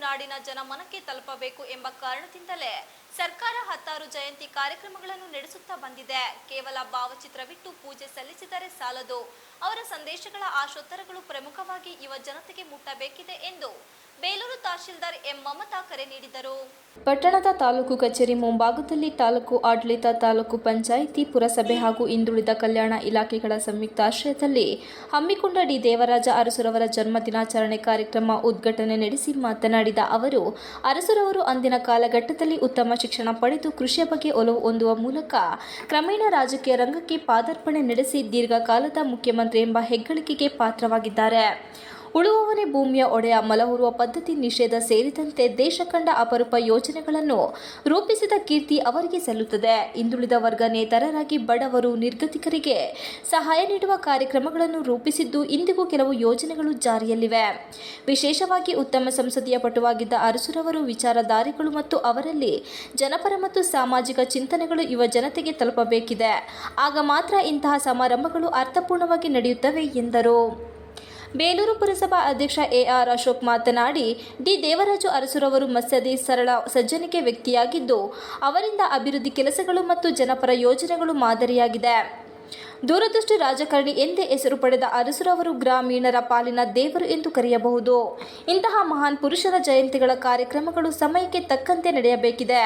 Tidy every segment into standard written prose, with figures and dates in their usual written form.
ನಾಡಿನ ಜನಮನಕ್ಕೆ ತಲುಪಬೇಕು ಎಂಬ ಕಾರಣದಿಂದಲೇ ಸರ್ಕಾರ ಹತ್ತಾರು ಜಯಂತಿ ಕಾರ್ಯಕ್ರಮಗಳನ್ನು ನಡೆಸುತ್ತಾ ಬಂದಿದೆ. ಕೇವಲ ಭಾವಚಿತ್ರವಿಟ್ಟು ಪೂಜೆ ಸಲ್ಲಿಸಿದರೆ ಸಾಲದು. ಅವರ ಸಂದೇಶಗಳ ಆಶೋತ್ತರಗಳು ಪ್ರಮುಖವಾಗಿ ಯುವ ಜನತೆಗೆ ಮುಟ್ಟಬೇಕಿದೆ ಎಂದು ಬೇಲೂರು ತಹಶೀಲ್ದಾರ್ ಎಂ ಮಮತಾ ಕರೆ ನೀಡಿದರು. ಪಟ್ಟಣದ ತಾಲೂಕು ಕಚೇರಿ ಮುಂಭಾಗದಲ್ಲಿ ತಾಲೂಕು ಆಡಳಿತ, ತಾಲೂಕು ಪಂಚಾಯಿತಿ, ಪುರಸಭೆ ಹಾಗೂ ಹಿಂದುಳಿದ ಕಲ್ಯಾಣ ಇಲಾಖೆಗಳ ಸಂಯುಕ್ತಾಶ್ರಯದಲ್ಲಿ ಹಮ್ಮಿಕೊಂಡ ಡಿ ದೇವರಾಜ ಅರಸುರವರ ಜನ್ಮ ದಿನಾಚರಣೆ ಕಾರ್ಯಕ್ರಮ ಉದ್ಘಾಟನೆ ನಡೆಸಿ ಮಾತನಾಡಿದ ಅವರು, ಅರಸುರವರು ಅಂದಿನ ಕಾಲಘಟ್ಟದಲ್ಲಿ ಉತ್ತಮ ಶಿಕ್ಷಣ ಪಡೆದು ಕೃಷಿಯ ಬಗ್ಗೆ ಒಲವು ಹೊಂದುವ ಮೂಲಕ ಕ್ರಮೇಣ ರಾಜಕೀಯ ರಂಗಕ್ಕೆ ಪಾದಾರ್ಪಣೆ ನಡೆಸಿ ದೀರ್ಘಕಾಲದ ಮುಖ್ಯಮಂತ್ರಿ ಎಂಬ ಹೆಗ್ಗಳಿಕೆಗೆ ಪಾತ್ರವಾಗಿದ್ದಾರೆ. ಉಳುವವನೇ ಭೂಮಿಯ ಒಡೆಯ, ಮಲಹುರುವ ಪದ್ಧತಿ ನಿಷೇಧ ಸೇರಿದಂತೆ ದೇಶ ಕಂಡ ಅಪರೂಪ ಯೋಜನೆಗಳನ್ನು ರೂಪಿಸಿದ ಕೀರ್ತಿ ಅವರಿಗೆ ಸಲ್ಲುತ್ತದೆ. ಹಿಂದುಳಿದ ವರ್ಗ ನೇತಾರರಾಗಿ ಬಡವರು, ನಿರ್ಗತಿಕರಿಗೆ ಸಹಾಯ ನೀಡುವ ಕಾರ್ಯಕ್ರಮಗಳನ್ನು ರೂಪಿಸಿದ್ದು ಇಂದಿಗೂ ಕೆಲವು ಯೋಜನೆಗಳು ಜಾರಿಯಲ್ಲಿವೆ. ವಿಶೇಷವಾಗಿ ಉತ್ತಮ ಸಂಸದೀಯ ಪಟುವಾಗಿದ್ದ ಅರಸುರವರು ವಿಚಾರಧಾರೆಗಳು ಮತ್ತು ಅವರಲ್ಲಿ ಜನಪರ ಮತ್ತು ಸಾಮಾಜಿಕ ಚಿಂತನೆಗಳು ಯುವ ಜನತೆಗೆ ತಲುಪಬೇಕಿದೆ. ಆಗ ಮಾತ್ರ ಇಂತಹ ಸಮಾರಂಭಗಳು ಅರ್ಥಪೂರ್ಣವಾಗಿ ನಡೆಯುತ್ತವೆ ಎಂದರು. ಬೇಲೂರು ಪುರಸಭಾ ಅಧ್ಯಕ್ಷ ಎಆರ್ ಅಶೋಕ್ ಮಾತನಾಡಿ, ಡಿ ದೇವರಾಜು ಅರಸುರವರು ಮತ್ಸದಿ ಸರಳ ಸಜ್ಜನಿಕೆ ವ್ಯಕ್ತಿಯಾಗಿದ್ದು ಅವರಿಂದ ಅಭಿವೃದ್ಧಿ ಕೆಲಸಗಳು ಮತ್ತು ಜನಪರ ಯೋಜನೆಗಳು ಮಾದರಿಯಾಗಿದೆ. ದೂರದೃಷ್ಟಿ ರಾಜಕಾರಣಿ ಎಂದೇ ಹೆಸರು ಪಡೆದ ಅರಸುರವರು ಗ್ರಾಮೀಣರ ಪಾಲಿನ ದೇವರು ಎಂದು ಕರೆಯಬಹುದು. ಇಂತಹ ಮಹಾನ್ ಪುರುಷರ ಜಯಂತಿಗಳ ಕಾರ್ಯಕ್ರಮಗಳು ಸಮಯಕ್ಕೆ ತಕ್ಕಂತೆ ನಡೆಯಬೇಕಿದೆ.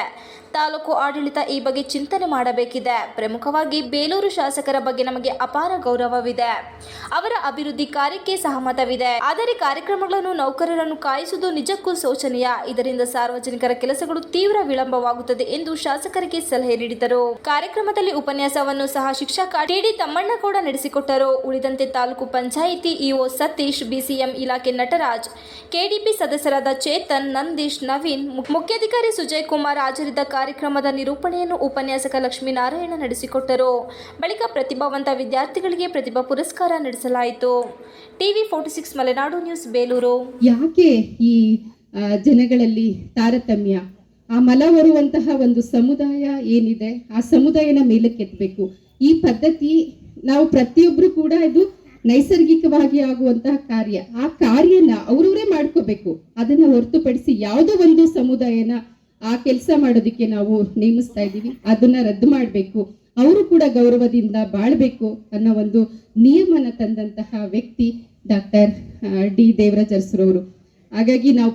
ತಾಲೂಕು ಆಡಳಿತ ಈ ಬಗ್ಗೆ ಚಿಂತನೆ ಮಾಡಬೇಕಿದೆ. ಪ್ರಮುಖವಾಗಿ ಬೇಲೂರು ಶಾಸಕರ ಬಗ್ಗೆ ನಮಗೆ ಅಪಾರ ಗೌರವವಿದೆ. ಅವರ ಅಭಿವೃದ್ಧಿ ಕಾರ್ಯಕ್ಕೆ ಸಹಮತವಿದೆ. ಆದರೆ ಕಾರ್ಯಕ್ರಮಗಳನ್ನು ನೌಕರರನ್ನು ಕಾಯಿಸುವುದು ನಿಜಕ್ಕೂ ಶೋಚನೀಯ. ಇದರಿಂದ ಸಾರ್ವಜನಿಕರ ಕೆಲಸಗಳು ತೀವ್ರ ವಿಳಂಬವಾಗುತ್ತದೆ ಎಂದು ಶಾಸಕರಿಗೆ ಸಲಹೆ ನೀಡಿದರು. ಕಾರ್ಯಕ್ರಮದಲ್ಲಿ ಉಪನ್ಯಾಸವನ್ನು ಸಹ ಶಿಕ್ಷಕ ಟಿಡಿ ತಮ್ಮಣ್ಣಗೌಡ ನಡೆಸಿಕೊಟ್ಟರು. ಉಳಿದಂತೆ ತಾಲೂಕು ಪಂಚಾಯಿತಿ ಇಒ ಸತೀಶ್, ಬಿಸಿಎಂ ಇಲಾಖೆ ನಟರಾಜ್, ಕೆಡಿಪಿ ಸದಸ್ಯರಾದ ಚೇತನ್, ನಂದೀಶ್, ನವೀನ್, ಮುಖ್ಯಾಧಿಕಾರಿ ಸುಜಯ್ ಕುಮಾರ್ ಹಾಜರಿದ್ದ ಕಾರ್ಯಕ್ರಮದ ನಿರೂಪಣೆಯನ್ನು ಉಪನ್ಯಾಸಕ ಲಕ್ಷ್ಮೀನಾರಾಯಣ ನಡೆಸಿಕೊಟ್ಟರು. ಬಳಿಕ ಪ್ರತಿಭಾವಂತ ವಿದ್ಯಾರ್ಥಿಗಳಿಗೆ ಪ್ರತಿಭಾ ಪುರಸ್ಕಾರ ನಡೆಸಲಾಯಿತು. TV 46 Malenadu news, Belur. ಯಾಕೆ ಈ ಜನಗಳಲ್ಲಿ ತಾರತಮ್ಯ? ಆ ಮಲ ಹೊರುವಂತಹ ಒಂದು ಸಮುದಾಯ ಏನಿದೆ, ಆ ಸಮುದಾಯನ ಮೇಲಕ್ಕೆತ್ತಬೇಕು. ಈ ಪದ್ಧತಿ ನಾವು ಪ್ರತಿಯೊಬ್ಬರು ಕೂಡ ಇದು ನೈಸರ್ಗಿಕವಾಗಿ ಆಗುವಂತಹ ಕಾರ್ಯ. ಆ ಕಾರ್ಯನ ಅವ್ರವರೇ ಮಾಡ್ಕೋಬೇಕು. ಅದನ್ನ ಹೊರತುಪಡಿಸಿ ಯಾವುದೋ ಒಂದು ಸಮುದಾಯನ ಆ ಕೆಲಸ ಮಾಡೋದಕ್ಕೆ ನಾವು ನೇಮಿಸ್ತಾ ಇದ್ದೀವಿ. ಅದನ್ನ ರದ್ದು ಮಾಡಬೇಕು. ಅವರು ಕೂಡ ಗೌರವದಿಂದ ಬಾಳ್ಬೇಕು ಅನ್ನೋ ಒಂದು ನಿಯಮನ ತಂದಂತಹ ವ್ಯಕ್ತಿ ಡಾಕ್ಟರ್ ಡಿ ದೇವರಾಜ್ ಅರಸುರವರು. ಹಾಗಾಗಿ ನಾವು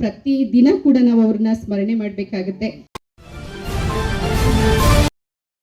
ಪ್ರತಿ ದಿನ ಕೂಡ ನಾವು ಅವ್ರನ್ನ ಸ್ಮರಣೆ ಮಾಡಬೇಕಾಗುತ್ತೆ.